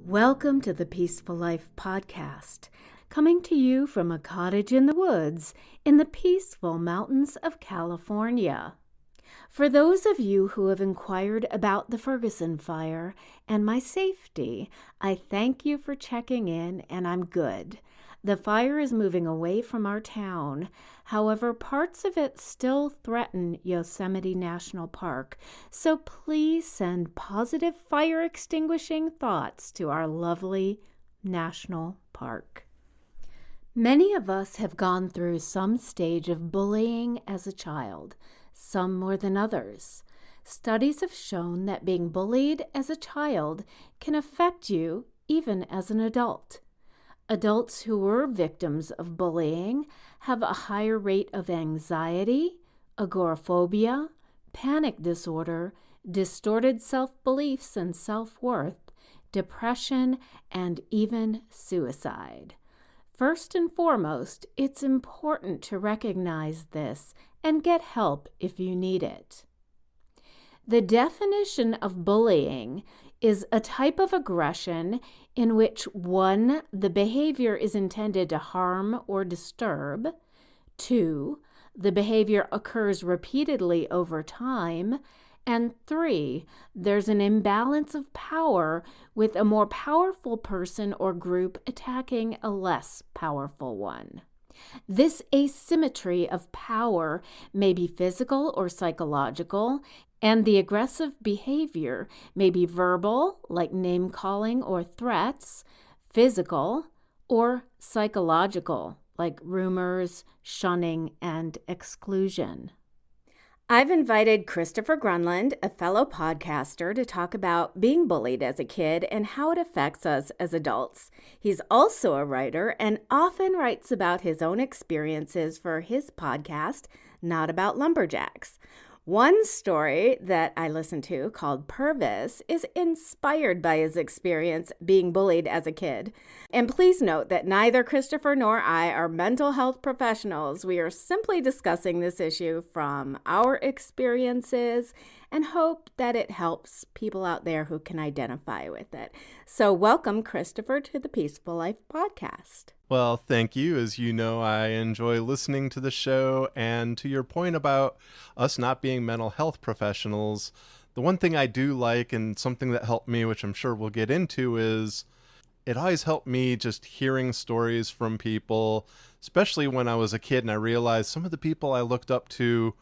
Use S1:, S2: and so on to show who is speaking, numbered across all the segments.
S1: Welcome to the Peaceful Life Podcast, coming to you from a cottage in the woods in the peaceful mountains of California. For those of you who have inquired about the Ferguson fire and my safety, I thank you for checking in, and I'm good. The fire is moving away from our town. However, parts of it still threaten Yosemite National Park, so please send positive fire extinguishing thoughts to our lovely national park. Many of us have gone through some stage of bullying as a child, some more than others. Studies have shown that being bullied as a child can affect you even as an adult. Adults who were victims of bullying have a higher rate of anxiety, agoraphobia, panic disorder, distorted self-beliefs and self-worth, depression, and even suicide. First and foremost, it's important to recognize this and get help if you need it. The definition of bullying is a type of aggression in which 1, the behavior is intended to harm or disturb, 2, the behavior occurs repeatedly over time, and 3, there's an imbalance of power with a more powerful person or group attacking a less powerful one. This asymmetry of power may be physical or psychological, and the aggressive behavior may be verbal, like name-calling or threats, physical, or psychological, like rumors, shunning, and exclusion. I've invited Christopher Gronlund, a fellow podcaster, to talk about being bullied as a kid and how it affects us as adults. He's also a writer and often writes about his own experiences for his podcast, Not About Lumberjacks. One story that I listened to, called Purvis, is inspired by his experience being bullied as a kid. And please note that neither Christopher nor I are mental health professionals. We are simply discussing this issue from our experiences and hope that it helps people out there who can identify with it. So welcome, Christopher, to the Peaceful Life Podcast.
S2: Well, thank you. As you know, I enjoy listening to the show, and to your point about us not being mental health professionals, the one thing I do like and something that helped me, which I'm sure we'll get into, is it always helped me just hearing stories from people, especially when I was a kid and I realized some of the people I looked up to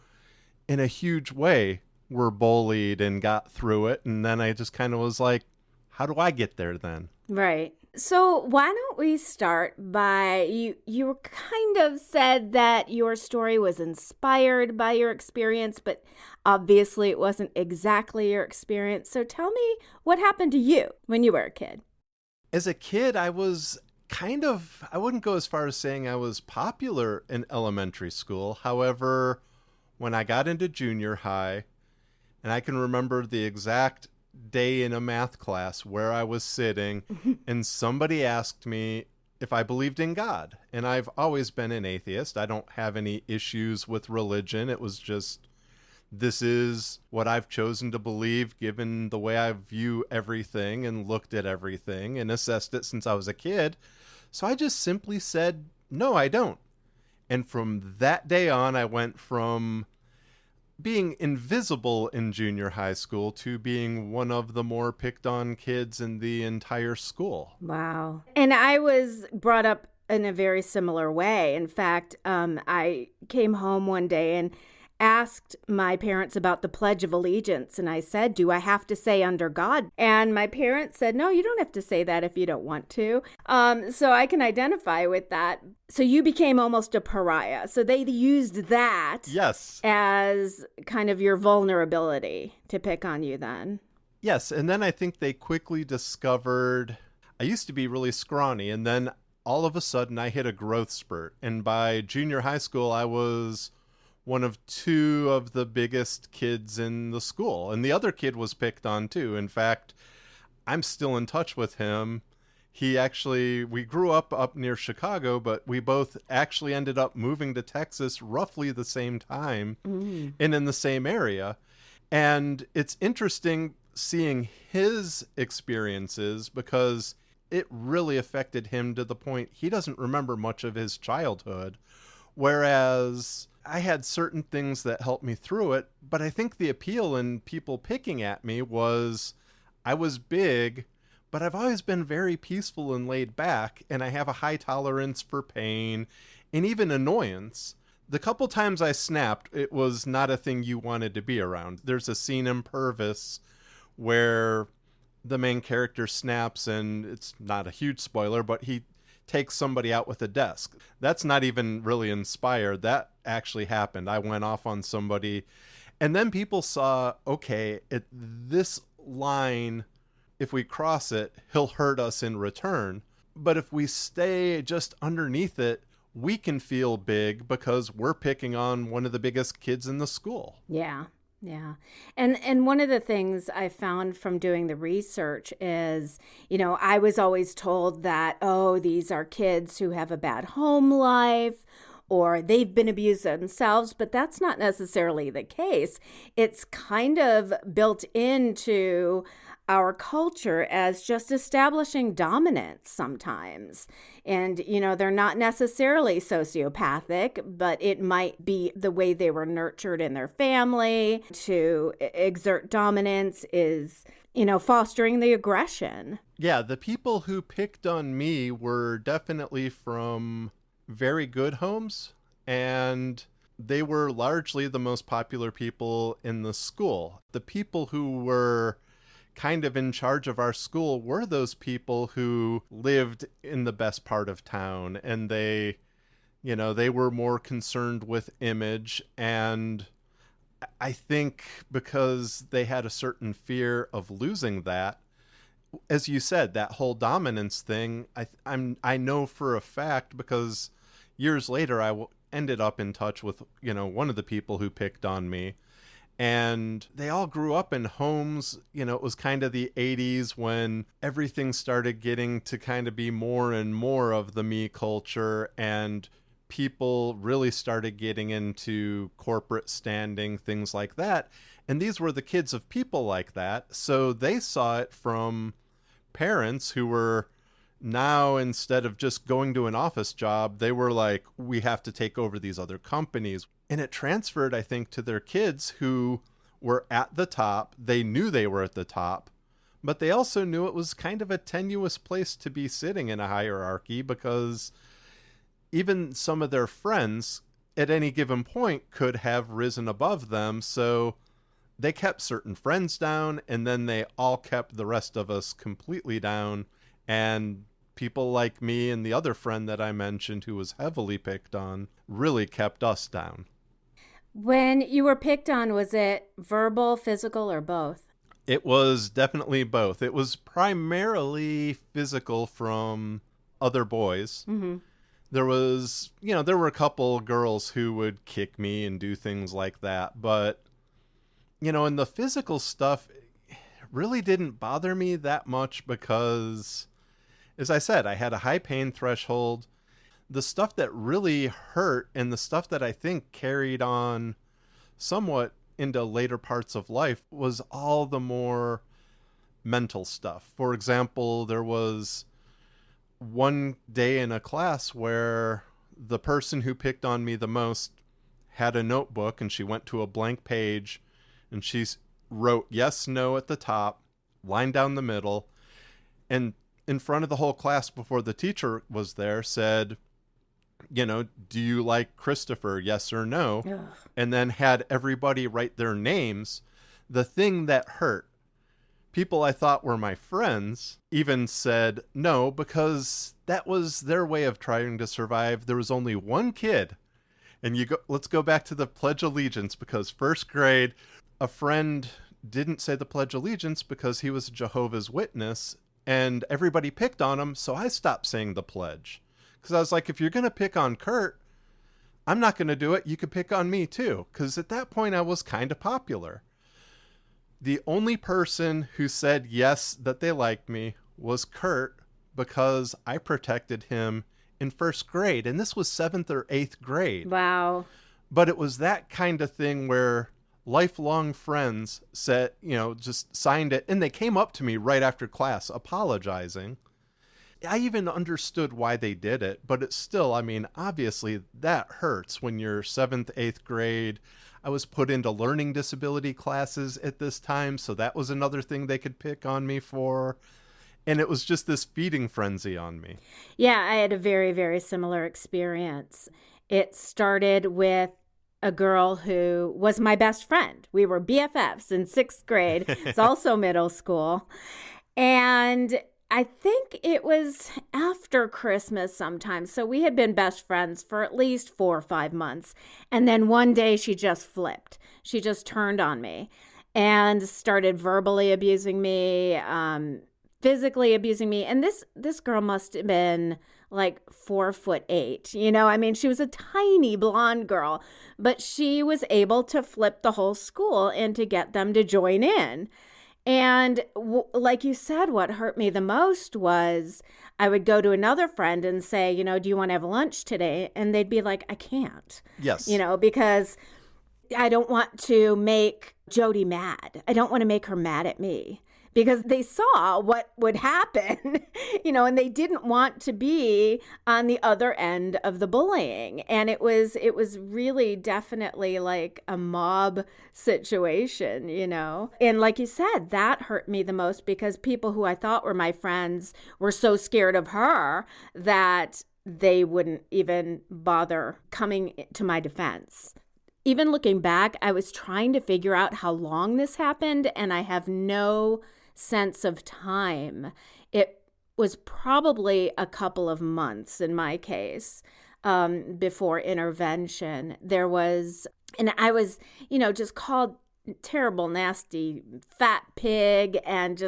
S2: in a huge way were bullied and got through it. And then I just kind of was like, how do I get there then?
S1: Right. So why don't we start by, you kind of said that your story was inspired by your experience, but obviously it wasn't exactly your experience. So tell me what happened to you when you were a kid.
S2: As a kid, I was I wouldn't go as far as saying I was popular in elementary school. However, when I got into junior high, and I can remember the exact day in a math class where I was sitting and somebody asked me if I believed in God. And I've always been an atheist. I don't have any issues with religion. It was just, this is what I've chosen to believe given the way I view everything and looked at everything and assessed it since I was a kid. So I just simply said, no, I don't. And from that day on, I went from being invisible in junior high school to being one of the more picked on kids in the entire school.
S1: Wow. And I was brought up in a very similar way. In fact, I came home one day and asked my parents about the Pledge of Allegiance. And I said, do I have to say under God? And my parents said, no, you don't have to say that if you don't want to. So I can identify with that. So you became almost a pariah. So they used that
S2: Yes.
S1: as kind of your vulnerability to pick on you then.
S2: Yes. And then I think they quickly discovered I used to be really scrawny. And then all of a sudden I hit a growth spurt. And by junior high school, I was one of 2 of the biggest kids in the school. And the other kid was picked on too. In fact, I'm still in touch with him. We grew up near Chicago, but we both actually ended up moving to Texas roughly the same time and in the same area. And it's interesting. seeing his experiences because it really affected him to the point he doesn't remember much of his childhood. Whereas I had certain things that helped me through it, but I think the appeal in people picking at me was I was big, but I've always been very peaceful and laid back, and I have a high tolerance for pain and even annoyance. The couple times I snapped, it was not a thing you wanted to be around. There's a scene in Purvis where the main character snaps, and it's not a huge spoiler, but he takes somebody out with a desk. That's not even really inspired. That actually happened. I went off on somebody, and then people saw, okay, at this line, if we cross it, he'll hurt us in return. But if we stay just underneath it, we can feel big because we're picking on one of the biggest kids in the school.
S1: Yeah. Yeah. And one of the things I found from doing the research is, I was always told that, oh, these are kids who have a bad home life or they've been abused themselves, but that's not necessarily the case. It's kind of built into our culture as just establishing dominance sometimes. And, they're not necessarily sociopathic, but it might be the way they were nurtured in their family to exert dominance is, fostering the aggression.
S2: Yeah, the people who picked on me were definitely from very good homes, and they were largely the most popular people in the school. The people who were kind of in charge of our school were those people who lived in the best part of town, and they were more concerned with image. And I think because they had a certain fear of losing that, as you said, that whole dominance thing, I know for a fact because years later I ended up in touch with one of the people who picked on me. And they all grew up in homes, it was kind of the 80s when everything started getting to kind of be more and more of the me culture, and people really started getting into corporate standing, things like that. And these were the kids of people like that. So they saw it from parents who were now, instead of just going to an office job, they were like, we have to take over these other companies. And it transferred, I think, to their kids who were at the top. They knew they were at the top, but they also knew it was kind of a tenuous place to be sitting in a hierarchy, because even some of their friends at any given point could have risen above them. So they kept certain friends down, and then they all kept the rest of us completely down. And people like me and the other friend that I mentioned who was heavily picked on really kept us down.
S1: When you were picked on, was it verbal, physical, or both?
S2: It was definitely both. It was primarily physical from other boys. Mm-hmm. There were a couple girls who would kick me and do things like that. But, and the physical stuff really didn't bother me that much because, as I said, I had a high pain threshold. The stuff that really hurt, and the stuff that I think carried on somewhat into later parts of life, was all the more mental stuff. For example, there was one day in a class where the person who picked on me the most had a notebook, and she went to a blank page, and she wrote yes, no at the top, line down the middle, and in front of the whole class before the teacher was there said, do you like Christopher? Yes or no? Ugh. And then had everybody write their names. The thing that hurt, people I thought were my friends even said no, because that was their way of trying to survive. There was only one kid. And let's go back to the Pledge of Allegiance, because first grade, a friend didn't say the Pledge of Allegiance because he was a Jehovah's Witness, and everybody picked on him. So I stopped saying the pledge. Because I was like, if you're going to pick on Kurt, I'm not going to do it. You could pick on me too. Because at that point, I was kind of popular. The only person who said yes, that they liked me, was Kurt, because I protected him in first grade. And this was 7th or 8th grade.
S1: Wow.
S2: But it was that kind of thing where lifelong friends said, just signed it. And they came up to me right after class apologizing. I even understood why they did it, but it's still, I mean, obviously that hurts when you're 7th, 8th grade. I was put into learning disability classes at this time, so that was another thing they could pick on me for. And it was just this feeding frenzy on me.
S1: Yeah, I had a very, very similar experience. It started with a girl who was my best friend. We were BFFs in 6th grade. It's also middle school. And I think it was after Christmas sometime. So we had been best friends for at least 4 or 5 months. And then one day she just flipped. She just turned on me and started verbally abusing me, physically abusing me. And this girl must have been like 4'8". I mean, she was a tiny blonde girl, but she was able to flip the whole school and to get them to join in. And like you said, what hurt me the most was I would go to another friend and say, do you want to have lunch today? And they'd be like, I can't.
S2: Yes.
S1: Because I don't want to make Jody mad. I don't want to make her mad at me. Because they saw what would happen, and they didn't want to be on the other end of the bullying. And it was really definitely like a mob situation, And like you said, that hurt me the most because people who I thought were my friends were so scared of her that they wouldn't even bother coming to my defense. Even looking back, I was trying to figure out how long this happened, and I have no sense of time. It was probably a couple of months in my case before intervention. There was, and I was, just called terrible, nasty, fat pig and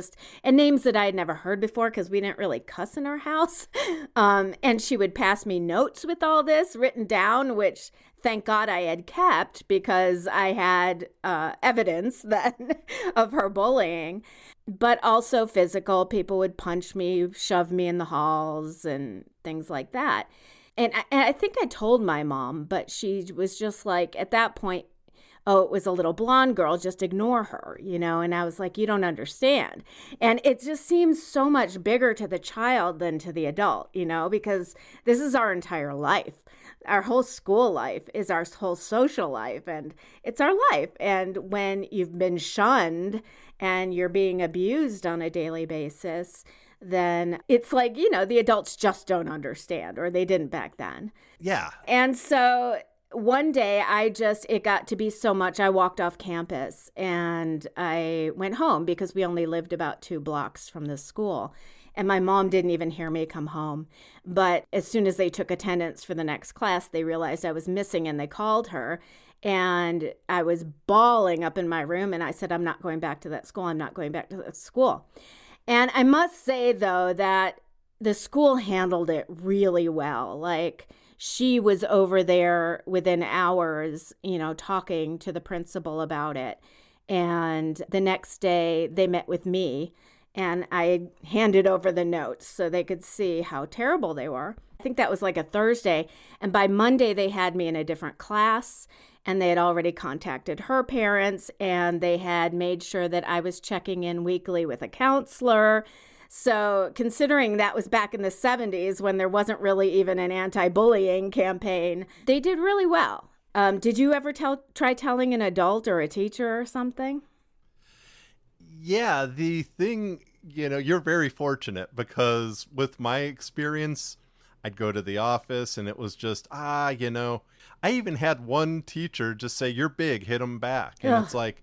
S1: names that I had never heard before because we didn't really cuss in our house. And she would pass me notes with all this written down, which thank God I had kept because I had evidence then of her bullying, but also physical. People would punch me, shove me in the halls and things like that. And I think I told my mom, but she was just like, at that point, oh, it was a little blonde girl, just ignore her, and I was like, you don't understand. And it just seems so much bigger to the child than to the adult, because this is our entire life. Our whole school life is our whole social life, and it's our life. And when you've been shunned and you're being abused on a daily basis, then it's like, the adults just don't understand, or they didn't back then.
S2: Yeah.
S1: And so one day it got to be so much, I walked off campus and I went home because we only lived about 2 blocks from the school. And my mom didn't even hear me come home. But as soon as they took attendance for the next class, they realized I was missing and they called her. And I was bawling up in my room and I said, I'm not going back to that school. I'm not going back to that school. And I must say, though, that the school handled it really well. Like, she was over there within hours, talking to the principal about it. And the next day they met with me and I handed over the notes so they could see how terrible they were. I think that was like a Thursday. And by Monday they had me in a different class and they had already contacted her parents and they had made sure that I was checking in weekly with a counselor. So considering that was back in the 70s when there wasn't really even an anti-bullying campaign, they did really well. Did you ever try telling an adult or a teacher or something?
S2: Yeah, the thing, you're very fortunate because with my experience, I'd go to the office and it was just, I even had one teacher just say, you're big, hit them back. And It's like,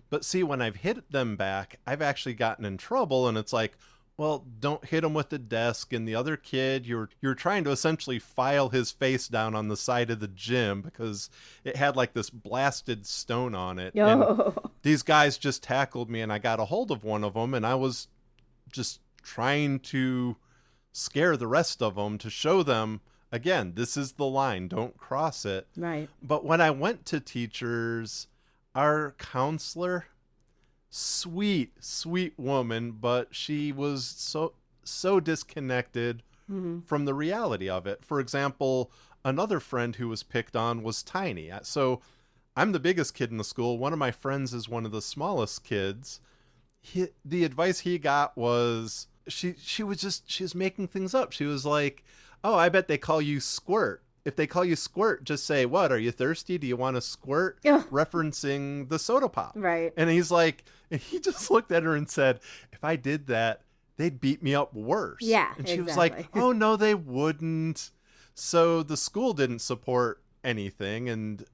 S2: but see, when I've hit them back, I've actually gotten in trouble and it's like, well, don't hit him with the desk. And the other kid, you're trying to essentially file his face down on the side of the gym because it had like this blasted stone on it.
S1: Oh.
S2: And these guys just tackled me and I got a hold of one of them and I was just trying to scare the rest of them to show them, again, this is the line, don't cross it.
S1: Right.
S2: But when I went to teachers, our counselor, sweet woman, but she was so disconnected from the reality of it. For example, another friend who was picked on was tiny. So I'm the biggest kid in the school. One of my friends is one of the smallest kids. The advice he got was she was making things up. She was like, "Oh, I bet they call you Squirt. If they call you Squirt, just say, what, are you thirsty? Do you want a squirt?"
S1: Ugh.
S2: Referencing the soda pop.
S1: Right.
S2: And he just looked at her and said, "If I did that, they'd beat me up worse."
S1: Yeah,
S2: And she was
S1: exactly.
S2: like, "Oh, no, they wouldn't." So the school didn't support anything. And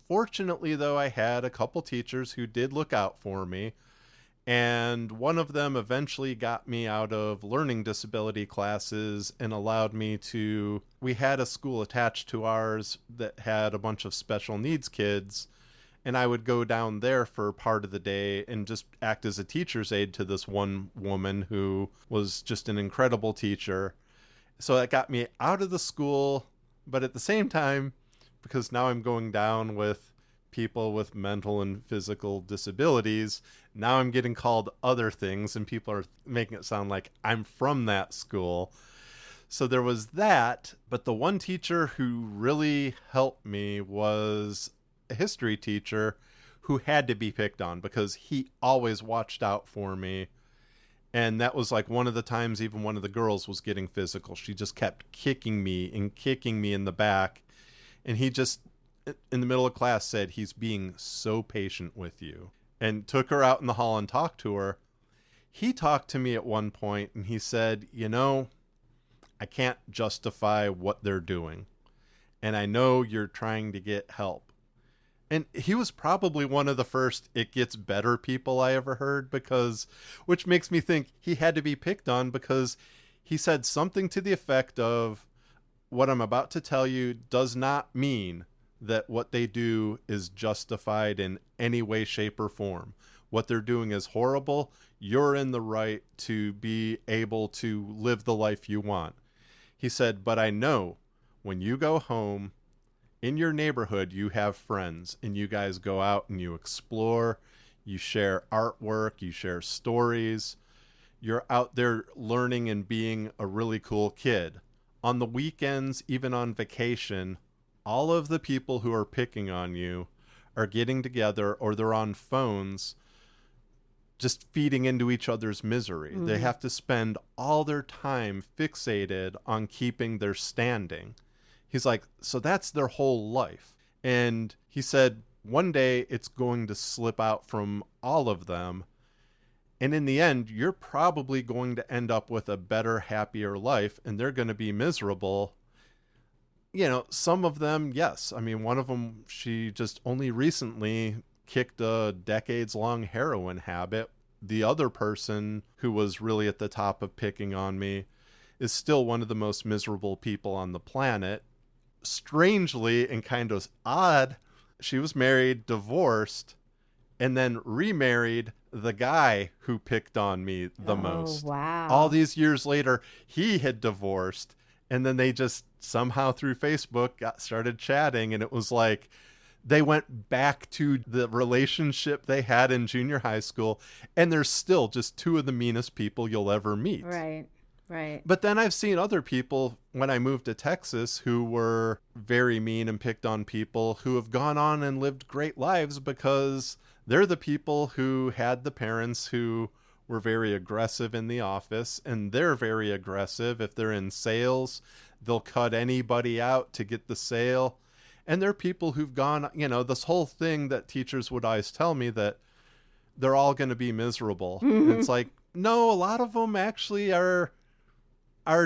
S2: fortunately, though, I had a couple teachers who did look out for me. And one of them eventually got me out of learning disability classes and allowed me to... We had a school attached to ours that had a bunch of special needs kids, and I would go down there for part of the day and just act as a teacher's aide to this one woman who was just an incredible teacher. So that got me out of the school, but at the same time, because now I'm going down with people with mental and physical disabilities, now I'm getting called other things, and people are making it sound like I'm from that school. So there was that, but the one teacher who really helped me was a history teacher who had to be picked on because he always watched out for me. And that was like one of the times even one of the girls was getting physical. She just kept kicking me in the back. And he just, in the middle of class, said, "He's being so patient with you," and took her out in the hall and talked to her. He talked to me at one point and he said, "I can't justify what they're doing. And I know you're trying to get help." And he was probably one of the first "it gets better" people I ever heard, which makes me think he had to be picked on, because he said something to the effect of, "What I'm about to tell you does not mean that what they do is justified in any way, shape, or form. What they're doing is horrible. You're in the right to be able to live the life you want." He said, "But I know when you go home, in your neighborhood, you have friends, and you guys go out and you explore, you share artwork, you share stories. You're out there learning and being a really cool kid. On the weekends, even on vacation, all of the people who are picking on you are getting together, or they're on phones just feeding into each other's misery. Mm-hmm. They have to spend all their time fixated on keeping their standing." He's like, so that's their whole life. And he said, one day it's going to slip out from all of them. And in the end, you're probably going to end up with a better, happier life, and they're going to be miserable. Some of them, yes. I mean, one of them, she just only recently kicked a decades-long heroin habit. The other person, who was really at the top of picking on me, is still one of the most miserable people on the planet. Strangely and kind of odd, she was married, divorced, and then remarried the guy who picked on me the most.
S1: Wow.
S2: All these years later, he had divorced, and then they just somehow through Facebook started chatting, and it was like they went back to the relationship they had in junior high school, and they're still just two of the meanest people you'll ever meet.
S1: Right.
S2: But then I've seen other people when I moved to Texas who were very mean and picked on people, who have gone on and lived great lives because they're the people who had the parents who were very aggressive in the office, and they're very aggressive. If they're in sales, they'll cut anybody out to get the sale. And they're people who've gone, this whole thing that teachers would always tell me, that they're all going to be miserable. Mm-hmm. And it's like, no, a lot of them actually are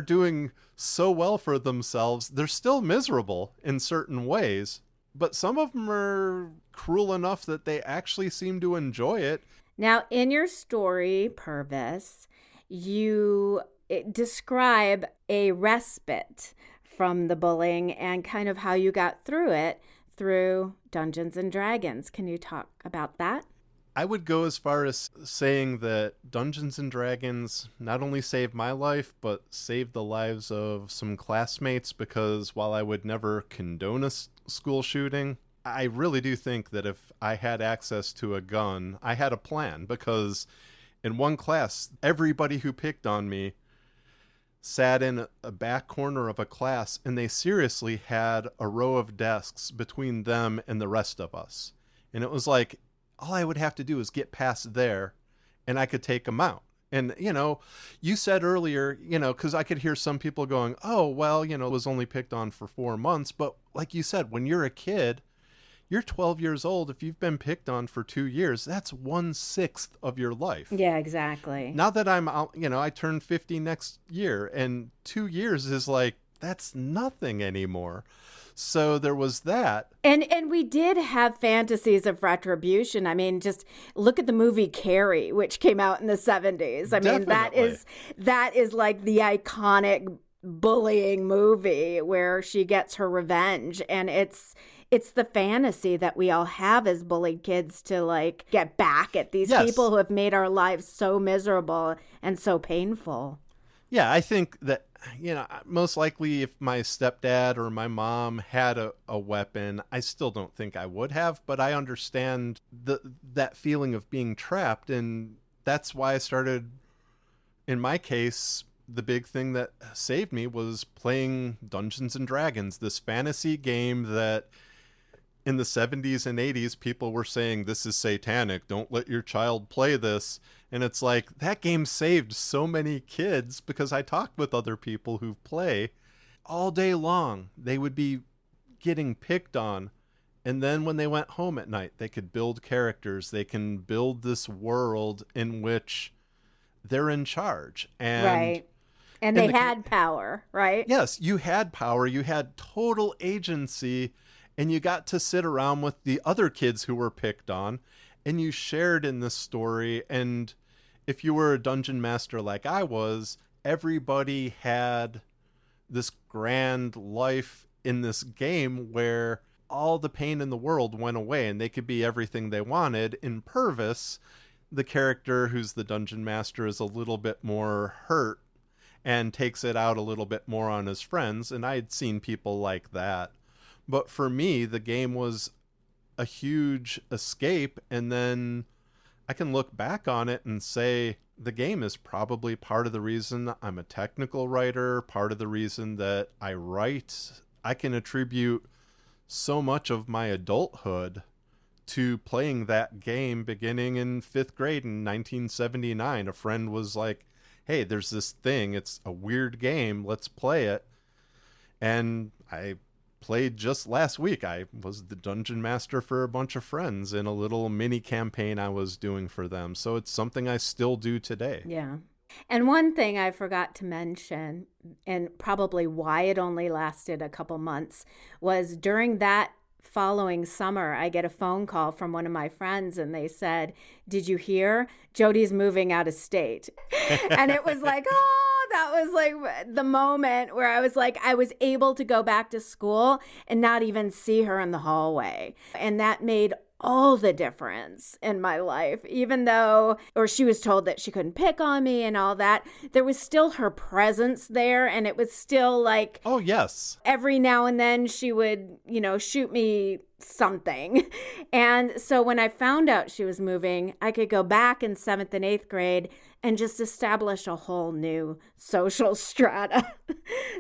S2: doing so well for themselves. They're still miserable in certain ways, but some of them are cruel enough that they actually seem to enjoy it.
S1: Now, in your story, Purvis, you describe a respite from the bullying and kind of how you got through it through Dungeons and Dragons. Can you talk about that?
S2: I would go as far as saying that Dungeons and Dragons not only saved my life, but saved the lives of some classmates, because while I would never condone a school shooting, I really do think that if I had access to a gun, I had a plan, because in one class, everybody who picked on me sat in a back corner of a class, and they seriously had a row of desks between them and the rest of us. And it was like, all I would have to do is get past there and I could take them out. And, you said earlier, because I could hear some people going, oh, well, it was only picked on for 4 months. But like you said, when you're a kid, you're 12 years old. If you've been picked on for 2 years, that's 1/6 of your life.
S1: Yeah, exactly.
S2: Now that I'm out, I turn 50 next year, and 2 years is like, that's nothing anymore. So there was that.
S1: And we did have fantasies of retribution. I mean, just look at the movie Carrie, which came out in the 70s. I mean, that is like the iconic bullying movie where she gets her revenge. And it's the fantasy that we all have as bullied kids to like get back at these people who have made our lives so miserable and so painful.
S2: Yeah, I think that, most likely if my stepdad or my mom had a weapon, I still don't think I would have, but I understand that feeling of being trapped. And that's why I started, in my case, the big thing that saved me was playing Dungeons and Dragons, this fantasy game that in the 70s and 80s, people were saying, this is satanic. Don't let your child play this. And it's like, that game saved so many kids because I talked with other people who play all day long. They would be getting picked on. And then when they went home at night, they could build characters. They can build this world in which they're in charge. And
S1: right. And they had power, right?
S2: Yes, you had power. You had total agency. And you got to sit around with the other kids who were picked on, and you shared in this story. And if you were a dungeon master like I was, everybody had this grand life in this game where all the pain in the world went away and they could be everything they wanted. In Purvis, the character who's the dungeon master is a little bit more hurt and takes it out a little bit more on his friends. And I had seen people like that. But for me, the game was a huge escape. And then I can look back on it and say the game is probably part of the reason I'm a technical writer, part of the reason that I write. I can attribute so much of my adulthood to playing that game beginning in 5th grade in 1979. A friend was like, hey, there's this thing. It's a weird game. Let's play it. And I played just last week. I was the dungeon master for a bunch of friends in a little mini campaign I was doing for them. So it's something I still do today.
S1: Yeah. And one thing I forgot to mention, and probably why it only lasted a couple months, was during that following summer, I get a phone call from one of my friends and they said, did you hear? Jody's moving out of state. And it was like, that was like the moment where I was like, I was able to go back to school and not even see her in the hallway. And that made all the difference in my life, even though, or she was told that she couldn't pick on me and all that, there was still her presence there. And it was still like,
S2: oh, yes.
S1: Every now and then she would, shoot me something. And so when I found out she was moving, I could go back in 7th and 8th grade and just establish a whole new social strata.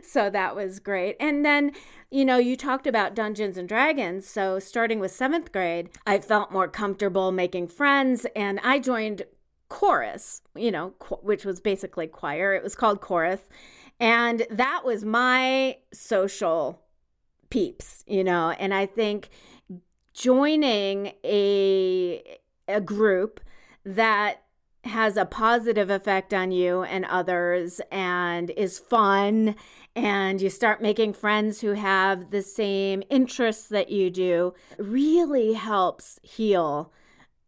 S1: So that was great. And then, you talked about Dungeons and Dragons. So starting with 7th grade, I felt more comfortable making friends and I joined chorus, which was basically choir. It was called chorus. And that was my social peeps, and I think joining a group that has a positive effect on you and others and is fun, and you start making friends who have the same interests that you do, really helps heal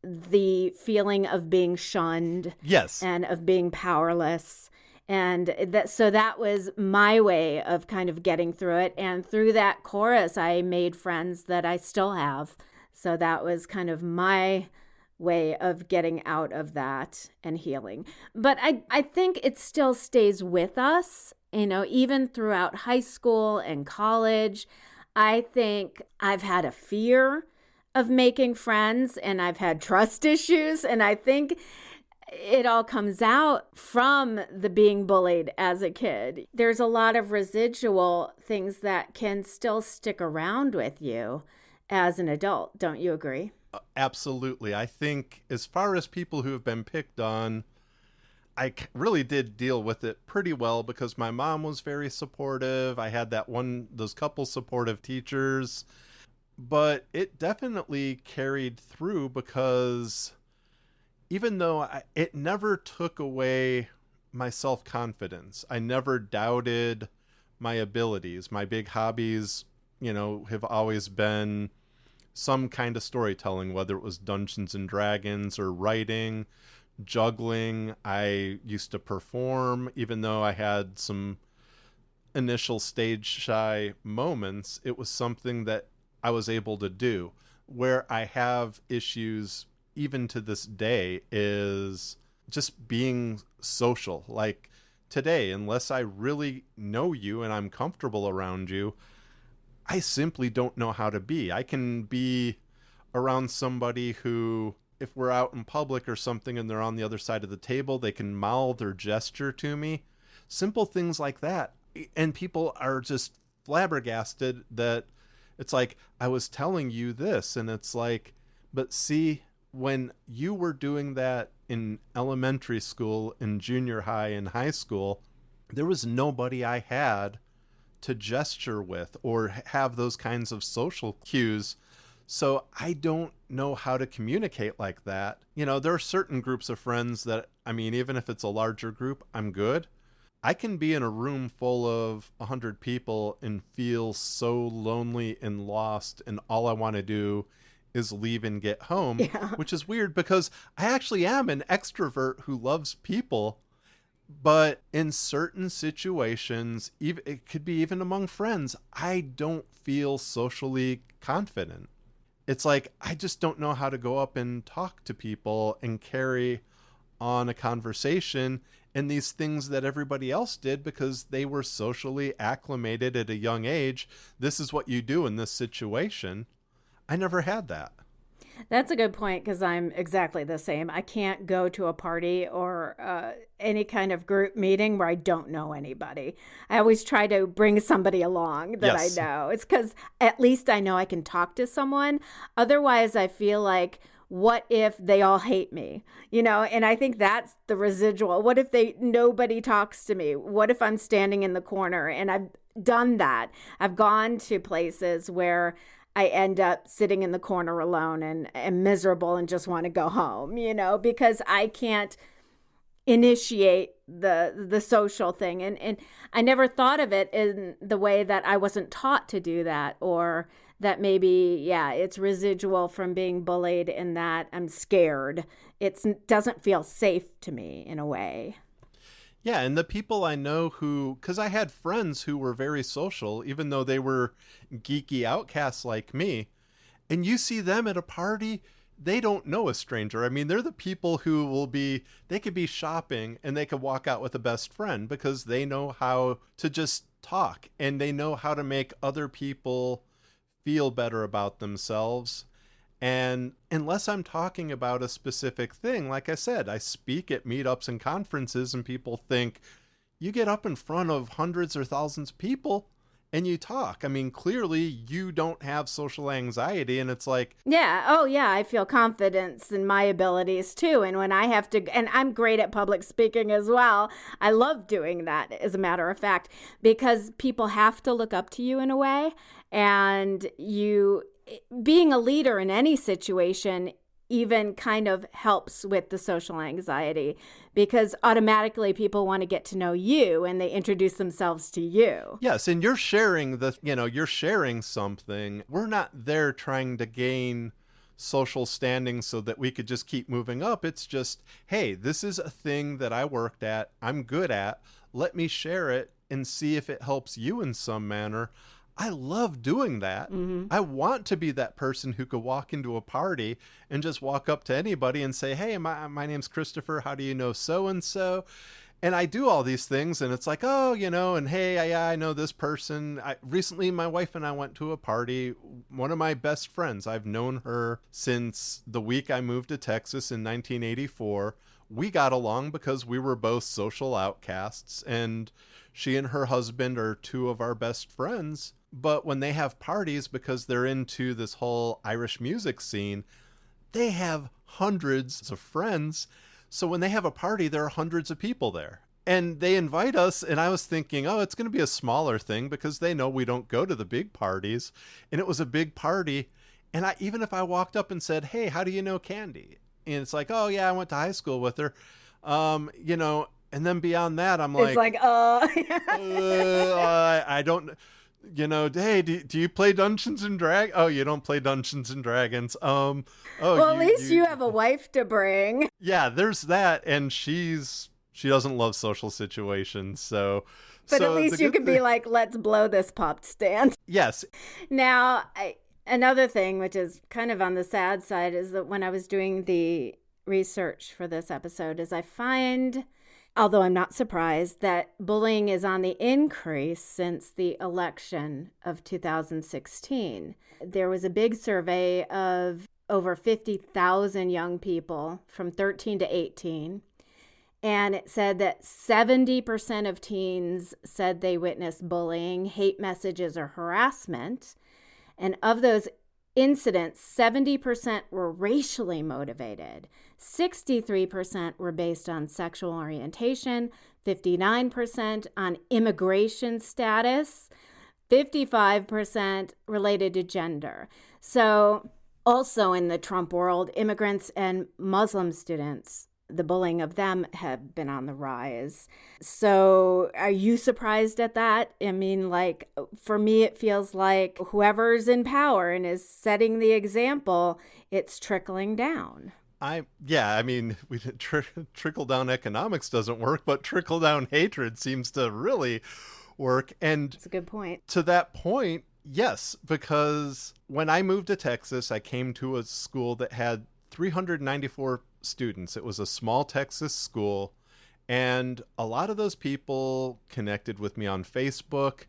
S1: the feeling of being shunned.
S2: Yes.
S1: And of being powerless. And that was my way of kind of getting through it. And through that chorus, I made friends that I still have. So that was kind of my way of getting out of that and healing. But I think it still stays with us, even throughout high school and college. I think I've had a fear of making friends and I've had trust issues. And I think it all comes out from the being bullied as a kid. There's a lot of residual things that can still stick around with you as an adult. Don't you agree?
S2: Absolutely. I think as far as people who have been picked on, really did deal with it pretty well because my mom was very supportive. I had those couple supportive teachers, but it definitely carried through because even though it never took away my self-confidence, I never doubted my abilities. My big hobbies, have always been some kind of storytelling, whether it was Dungeons and Dragons or writing, juggling. I used to perform, even though I had some initial stage shy moments. It was something that I was able to do. Where I have issues even to this day is just being social. Like today, unless I really know you and I'm comfortable around you, I simply don't know how to be. I can be around somebody who, if we're out in public or something and they're on the other side of the table, they can mouth or gesture to me. Simple things like that. And people are just flabbergasted that it's like, I was telling you this. And it's like, but see, when you were doing that in elementary school, in junior high, and high school, there was nobody I had to gesture with or have those kinds of social cues. So I don't know how to communicate like that. There are certain groups of friends that, even if it's a larger group, I'm good. I can be in a room full of 100 people and feel so lonely and lost, and all I want to do is leave and get home, which is weird because I actually am an extrovert who loves people. But in certain situations, it could be even among friends, I don't feel socially confident. It's like, I just don't know how to go up and talk to people and carry on a conversation and these things that everybody else did because they were socially acclimated at a young age. This is what you do in this situation. I never had that.
S1: That's a good point because I'm exactly the same. I can't go to a party or any kind of group meeting where I don't know anybody. I always try to bring somebody along that I know. It's because at least I know I can talk to someone. Otherwise, I feel like, what if they all hate me? And I think that's the residual. What if nobody talks to me? What if I'm standing in the corner? And I've done that. I've gone to places where I end up sitting in the corner alone and miserable and just want to go home, because I can't initiate the social thing. And I never thought of it in the way that I wasn't taught to do that, or that maybe, it's residual from being bullied in that I'm scared. It doesn't feel safe to me in a way.
S2: Yeah, and the people I know because I had friends who were very social, even though they were geeky outcasts like me, and you see them at a party, they don't know a stranger. They're the people who they could be shopping and they could walk out with a best friend because they know how to just talk and they know how to make other people feel better about themselves. And unless I'm talking about a specific thing, like I said, I speak at meetups and conferences and people think, you get up in front of hundreds or thousands of people and you talk. Clearly you don't have social anxiety. And it's like,
S1: I feel confidence in my abilities too. And when I have to, and I'm great at public speaking as well. I love doing that, as a matter of fact, because people have to look up to you in a way. And being a leader in any situation even kind of helps with the social anxiety, because automatically people want to get to know you and they introduce themselves to you.
S2: Yes, and you're sharing you're sharing something. We're not there trying to gain social standing so that we could just keep moving up. It's just, hey, this is a thing that I worked at, I'm good at. Let me share it and see if it helps you in some manner. I love doing that. Mm-hmm. I want to be that person who could walk into a party and just walk up to anybody and say, hey, my name's Christopher. How do you know so-and-so? And I do all these things and it's like, oh, and hey, I know this person. Recently, my wife and I went to a party. One of my best friends, I've known her since the week I moved to Texas in 1984. We got along because we were both social outcasts, and she and her husband are two of our best friends. But when they have parties, because they're into this whole Irish music scene, they have hundreds of friends. So when they have a party, there are hundreds of people there. And they invite us, and I was thinking, oh, it's going to be a smaller thing because they know we don't go to the big parties. And it was a big party. And even if I walked up and said, hey, how do you know Candy? And it's like, oh, yeah, I went to high school with her. And then beyond that, I'm like,
S1: it's like,
S2: I don't, hey, do you play Dungeons and Dragons? Oh, you don't play Dungeons and Dragons.
S1: Well, at least you have a wife to bring.
S2: Yeah, there's that. And she doesn't love social situations.
S1: But at least you can be like, let's blow this pop stand.
S2: Yes.
S1: Now, another thing, which is kind of on the sad side, is that when I was doing the research for this episode, is I find, although I'm not surprised, that bullying is on the increase since the election of 2016. There was a big survey of over 50,000 young people from 13 to 18. And it said that 70% of teens said they witnessed bullying, hate messages, or harassment. And of those incidents, 70% were racially motivated. 63% were based on sexual orientation, 59% on immigration status, 55% related to gender. So also in the Trump world, immigrants and Muslim students, the bullying of them have been on the rise. So are you surprised at that? I mean, like, for me, it feels like whoever's in power and is setting the example, it's trickling down.
S2: Trickle down economics doesn't work, but trickle down hatred seems to really work. And
S1: that's a good point.
S2: To that point, yes, because when I moved to Texas, I came to a school that had 394 students. It was a small Texas school, and a lot of those people connected with me on Facebook,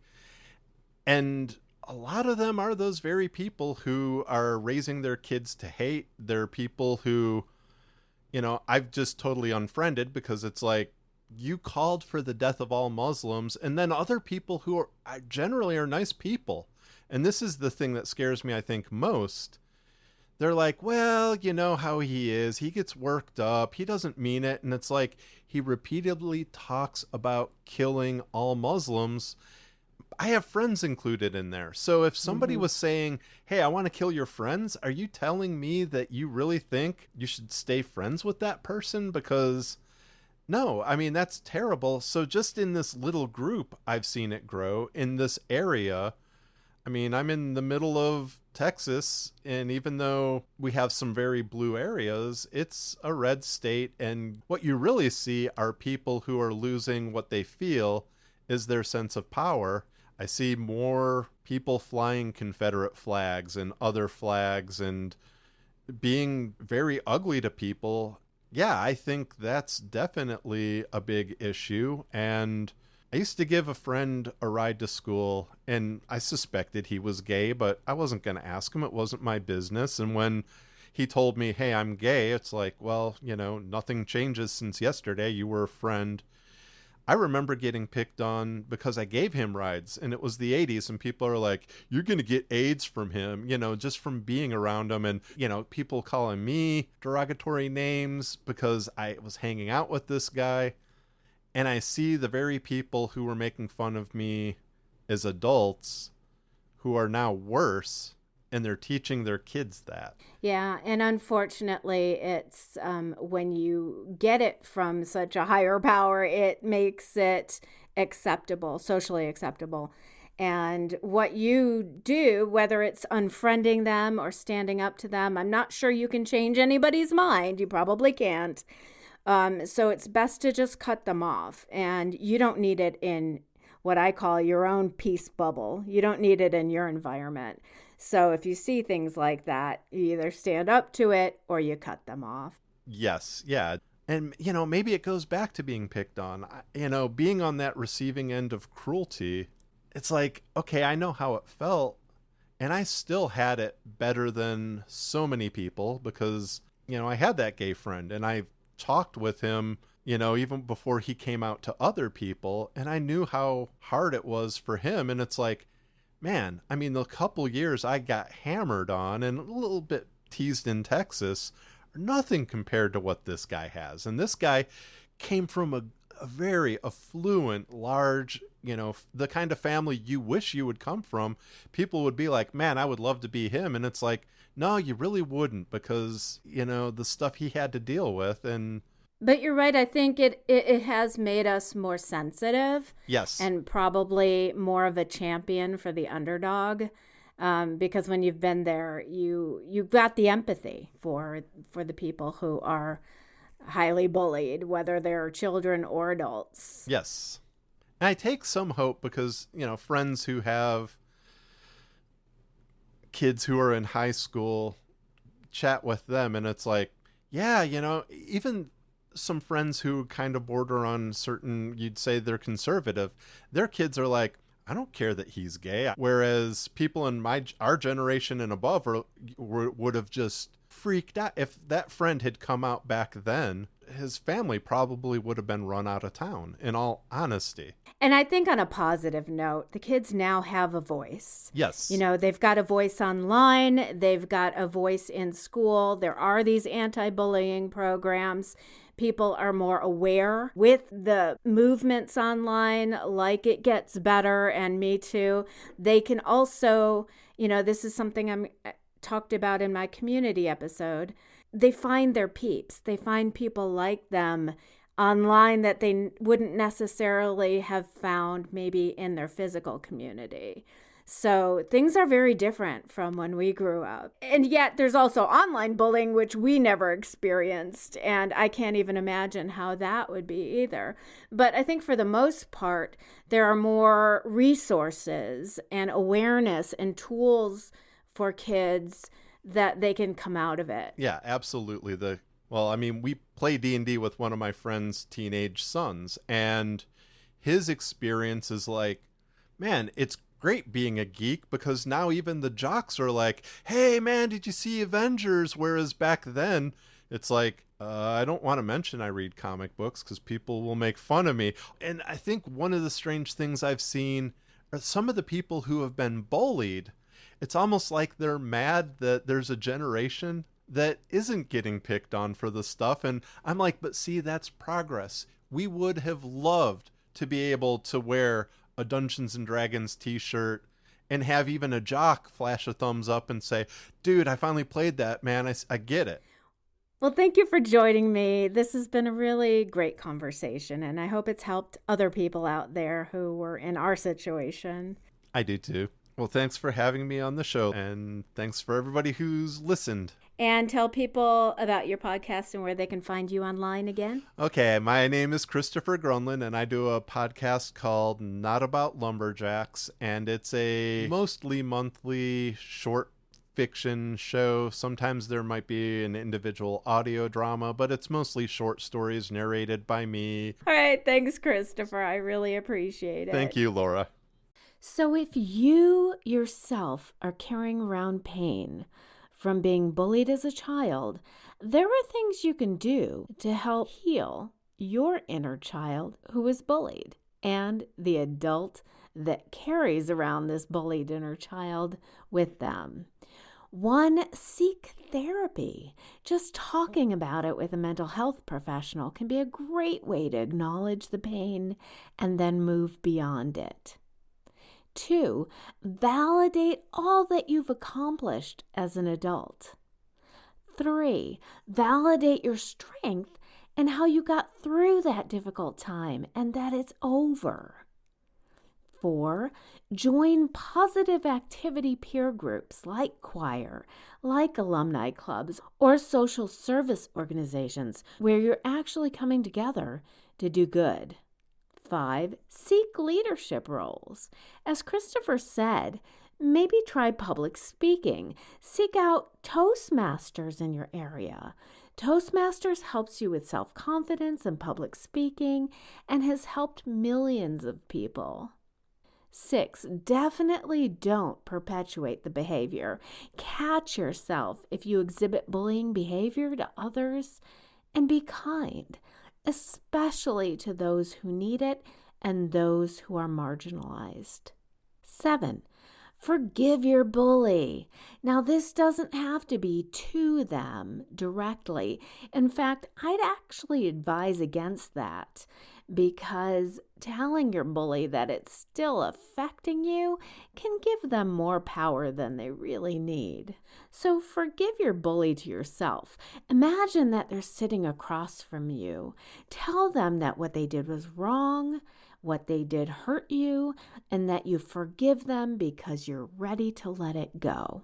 S2: and a lot of them are those very people who are raising their kids to hate. They're people who, I've just totally unfriended because it's like, you called for the death of all Muslims, and then other people who are generally are nice people. And this is the thing that scares me, I think, most. They're like, well, you know how he is. He gets worked up. He doesn't mean it. And it's like, he repeatedly talks about killing all Muslims. I have friends included in there. So if somebody was saying, hey, I want to kill your friends, are you telling me that you really think you should stay friends with that person? Because no, I mean, that's terrible. So just in this little group, I've seen it grow in this area. I mean, I'm in the middle of Texas, and even though we have some very blue areas, it's a red state. And what you really see are people who are losing what they feel is their sense of power. I see more people flying Confederate flags and other flags and being very ugly to people. Yeah, I think that's definitely a big issue. And I used to give a friend a ride to school, and I suspected he was gay, but I wasn't going to ask him. It wasn't my business. And when he told me, hey, I'm gay, it's like, well, nothing changes since yesterday. You were a friend. I remember getting picked on because I gave him rides, and it was the 80s, and people are like, you're going to get AIDS from him, just from being around him. And, people calling me derogatory names because I was hanging out with this guy. And I see the very people who were making fun of me as adults who are now worse, and they're teaching their kids that.
S1: Yeah, and unfortunately, it's when you get it from such a higher power, it makes it acceptable, socially acceptable. And what you do, whether it's unfriending them or standing up to them, I'm not sure you can change anybody's mind. You probably can't. So it's best to just cut them off, and you don't need it in what I call your own peace bubble. You don't need it in your environment. So if you see things like that, you either stand up to it or you cut them off.
S2: Yes. Yeah. And, maybe it goes back to being picked on, being on that receiving end of cruelty. It's like, okay, I know how it felt, and I still had it better than so many people because, I had that gay friend, and I talked with him, even before he came out to other people, and I knew how hard it was for him. And it's like, man, I mean, the couple years I got hammered on, and a little bit teased in Texas are nothing compared to what this guy has. And this guy came from a very affluent, large, the kind of family you wish you would come from. People would be like, man, I would love to be him. And it's like, no, you really wouldn't, because, the stuff he had to deal with.
S1: But you're right. I think it has made us more sensitive.
S2: Yes.
S1: And probably more of a champion for the underdog. Because when you've been there, you've got the empathy for the people who are highly bullied, whether they're children or adults.
S2: Yes. And I take some hope because, friends who have kids who are in high school, chat with them, and it's like, yeah, even some friends who kind of border on certain, you'd say they're conservative, their kids are like, I don't care that he's gay. Whereas people in our generation and above would have just freaked out. If that friend had come out back then, his family probably would have been run out of town, in all honesty.
S1: And I think on a positive note, the kids now have a voice.
S2: Yes.
S1: They've got a voice online. They've got a voice in school. There are these anti-bullying programs. People are more aware with the movements online, like It Gets Better and Me Too. They can also, this is something I talked about in my community episode. They find their peeps. They find people like them online that they wouldn't necessarily have found maybe in their physical community. So things are very different from when we grew up. And yet there's also online bullying, which we never experienced. And I can't even imagine how that would be either. But I think for the most part, there are more resources and awareness and tools for kids that they can come out of it.
S2: Yeah, absolutely. We play D&D with one of my friend's teenage sons, and his experience is like, man, it's great being a geek, because now even the jocks are like, hey man, did you see Avengers? Whereas back then it's like, I don't want to mention I read comic books because people will make fun of me. And I think one of the strange things I've seen are some of the people who have been bullied. It's almost like they're mad that there's a generation that isn't getting picked on for the stuff. And I'm like, but see, that's progress. We would have loved to be able to wear a Dungeons and Dragons t-shirt and have even a jock flash a thumbs up and say, dude, I finally played that, man. I get it.
S1: Well, thank you for joining me. This has been a really great conversation, and I hope it's helped other people out there who were in our situation.
S2: I do too. Well, thanks for having me on the show, and thanks for everybody who's listened.
S1: And tell people about your podcast and where they can find you online again.
S2: Okay, my name is Christopher Gronlund, and I do a podcast called Not About Lumberjacks, and it's a mostly monthly short fiction show. Sometimes there might be an individual audio drama, but it's mostly short stories narrated by me.
S1: All right, thanks, Christopher. I really appreciate it.
S2: Thank you, Laura.
S1: So if you yourself are carrying around pain from being bullied as a child, there are things you can do to help heal your inner child who is bullied and the adult that carries around this bullied inner child with them. 1, seek therapy. Just talking about it with a mental health professional can be a great way to acknowledge the pain and then move beyond it. 2, validate all that you've accomplished as an adult. 3, validate your strength and how you got through that difficult time and that it's over. 4, join positive activity peer groups like choir, like alumni clubs, or social service organizations where you're actually coming together to do good. 5, seek leadership roles. As Christopher said, maybe try public speaking. Seek out Toastmasters in your area. Toastmasters helps you with self-confidence and public speaking and has helped millions of people. 6, definitely don't perpetuate the behavior. Catch yourself if you exhibit bullying behavior to others and be kind, especially to those who need it and those who are marginalized. 7, Forgive your bully. Now, this doesn't have to be to them directly. In fact, I'd actually advise against that, because telling your bully that it's still affecting you can give them more power than they really need. So forgive your bully to yourself. Imagine that they're sitting across from you. Tell them that what they did was wrong, what they did hurt you, and that you forgive them because you're ready to let it go.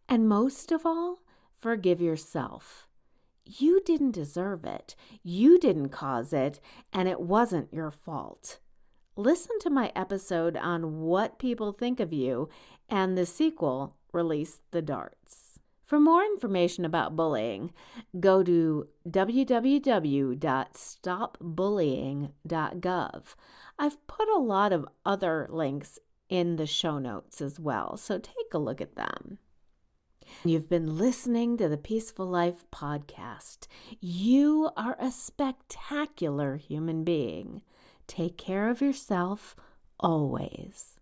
S1: And most of all, forgive yourself. You didn't deserve it. You didn't cause it, and it wasn't your fault. Listen to my episode on what people think of you and the sequel, Release the Darts. For more information about bullying, go to www.stopbullying.gov. I've put a lot of other links in the show notes as well, so take a look at them. You've been listening to the Peaceful Life podcast. You are a spectacular human being. Take care of yourself always.